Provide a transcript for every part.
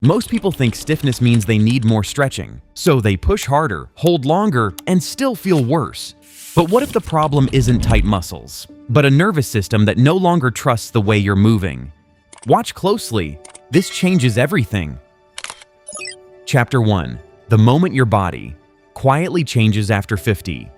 Most people think stiffness means they need more stretching, so they push harder, hold longer, and still feel worse. But what if the problem isn't tight muscles, but a nervous system that no longer trusts the way you're moving? Watch closely. This changes everything. Chapter 1. The moment your body quietly changes after 50.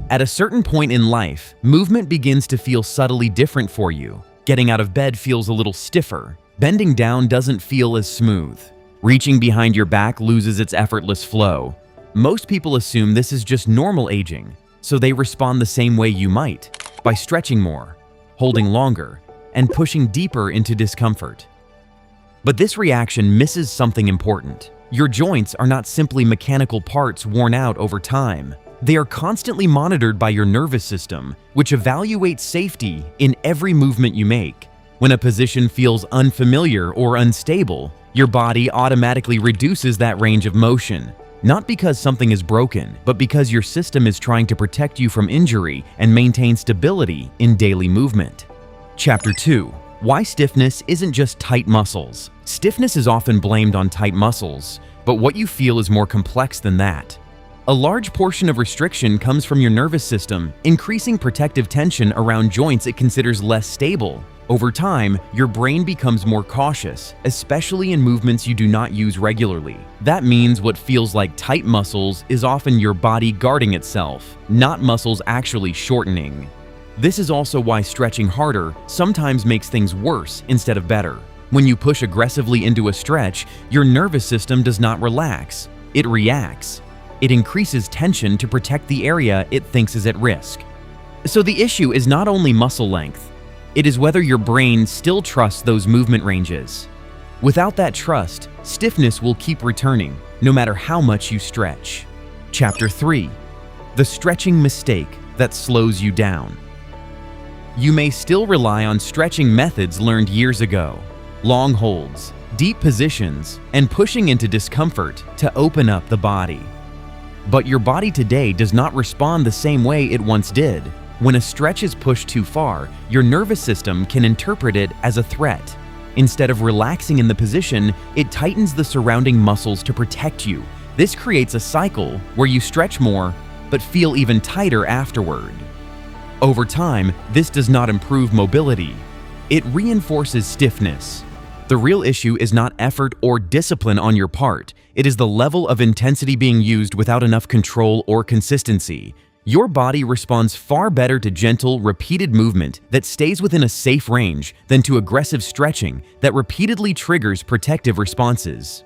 At a certain point in life, movement begins to feel subtly different for you. Getting out of bed feels a little stiffer. Bending down doesn't feel as smooth. Reaching behind your back loses its effortless flow. Most people assume this is just normal aging, so they respond the same way you might, by stretching more, holding longer, and pushing deeper into discomfort. But this reaction misses something important. Your joints are not simply mechanical parts worn out over time. They are constantly monitored by your nervous system, which evaluates safety in every movement you make. When a position feels unfamiliar or unstable, your body automatically reduces that range of motion. Not because something is broken, but because your system is trying to protect you from injury and maintain stability in daily movement. Chapter 2. Why stiffness isn't just tight muscles. Stiffness is often blamed on tight muscles, but what you feel is more complex than that. A large portion of restriction comes from your nervous system, increasing protective tension around joints it considers less stable. Over time, your brain becomes more cautious, especially in movements you do not use regularly. That means what feels like tight muscles is often your body guarding itself, not muscles actually shortening. This is also why stretching harder sometimes makes things worse instead of better. When you push aggressively into a stretch, your nervous system does not relax, it reacts. It increases tension to protect the area it thinks is at risk. So the issue is not only muscle length, it is whether your brain still trusts those movement ranges. Without that trust, stiffness will keep returning, no matter how much you stretch. Chapter 3. The stretching mistake that slows you down. You may still rely on stretching methods learned years ago. Long holds, deep positions, and pushing into discomfort to open up the body. But your body today does not respond the same way it once did. When a stretch is pushed too far, your nervous system can interpret it as a threat. Instead of relaxing in the position, it tightens the surrounding muscles to protect you. This creates a cycle where you stretch more, but feel even tighter afterward. Over time, this does not improve mobility. It reinforces stiffness. The real issue is not effort or discipline on your part. It is the level of intensity being used without enough control or consistency. Your body responds far better to gentle, repeated movement that stays within a safe range than to aggressive stretching that repeatedly triggers protective responses.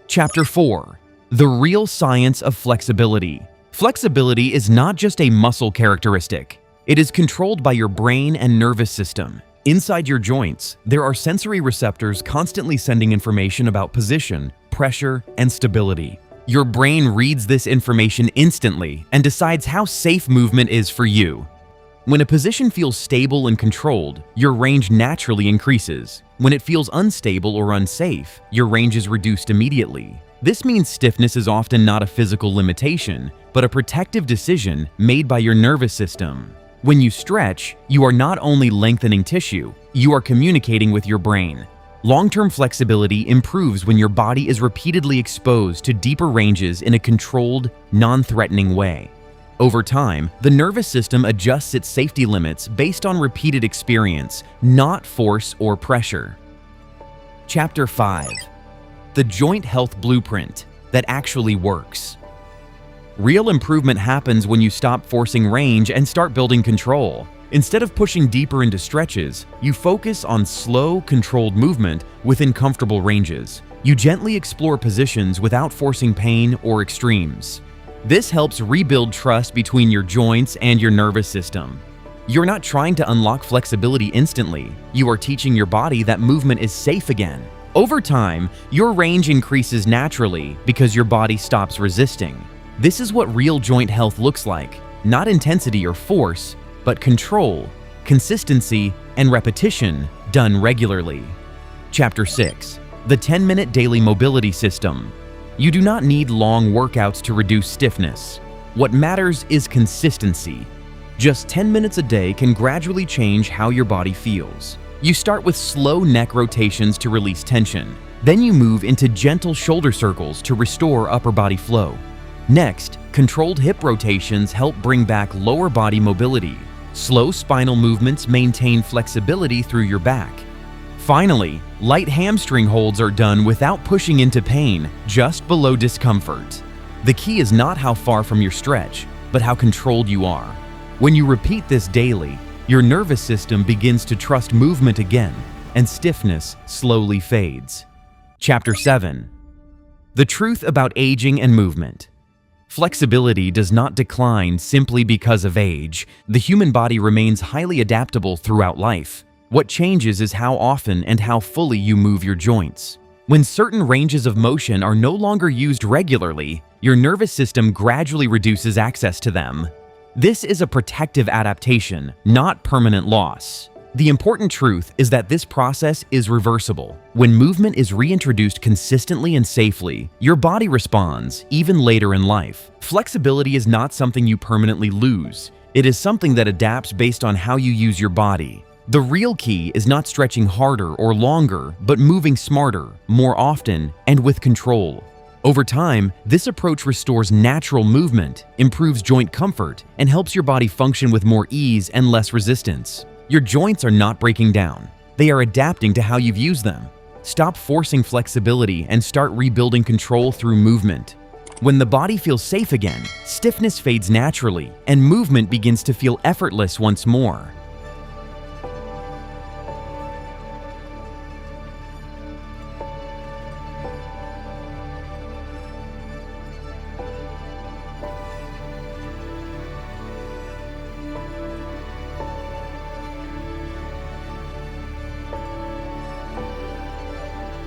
Chapter 4. The real science of flexibility. Flexibility is not just a muscle characteristic. It is controlled by your brain and nervous system. Inside your joints, there are sensory receptors constantly sending information about position, pressure, and stability. Your brain reads this information instantly and decides how safe movement is for you. When a position feels stable and controlled, your range naturally increases. When it feels unstable or unsafe, your range is reduced immediately. This means stiffness is often not a physical limitation, but a protective decision made by your nervous system. When you stretch, you are not only lengthening tissue, you are communicating with your brain. Long-term flexibility improves when your body is repeatedly exposed to deeper ranges in a controlled, non-threatening way. Over time, the nervous system adjusts its safety limits based on repeated experience, not force or pressure. Chapter 5. The joint health blueprint that actually works. Real improvement happens when you stop forcing range and start building control. Instead of pushing deeper into stretches, you focus on slow, controlled movement within comfortable ranges. You gently explore positions without forcing pain or extremes. This helps rebuild trust between your joints and your nervous system. You're not trying to unlock flexibility instantly. You are teaching your body that movement is safe again. Over time, your range increases naturally because your body stops resisting. This is what real joint health looks like, not intensity or force, but control, consistency, and repetition done regularly. Chapter 6. The 10-minute daily mobility system. You do not need long workouts to reduce stiffness. What matters is consistency. Just 10 minutes a day can gradually change how your body feels. You start with slow neck rotations to release tension. Then you move into gentle shoulder circles to restore upper body flow. Next, controlled hip rotations help bring back lower body mobility. Slow spinal movements maintain flexibility through your back. Finally, light hamstring holds are done without pushing into pain, just below discomfort. The key is not how far from your stretch, but how controlled you are. When you repeat this daily, your nervous system begins to trust movement again, and stiffness slowly fades. Chapter 7. The truth about aging and movement. Flexibility does not decline simply because of age. The human body remains highly adaptable throughout life. What changes is how often and how fully you move your joints. When certain ranges of motion are no longer used regularly, your nervous system gradually reduces access to them. This is a protective adaptation, not permanent loss. The important truth is that this process is reversible. When movement is reintroduced consistently and safely, your body responds, even later in life. Flexibility is not something you permanently lose. It is something that adapts based on how you use your body. The real key is not stretching harder or longer, but moving smarter, more often, and with control. Over time, this approach restores natural movement, improves joint comfort, and helps your body function with more ease and less resistance. Your joints are not breaking down. They are adapting to how you've used them. Stop forcing flexibility and start rebuilding control through movement. When the body feels safe again, stiffness fades naturally, and movement begins to feel effortless once more.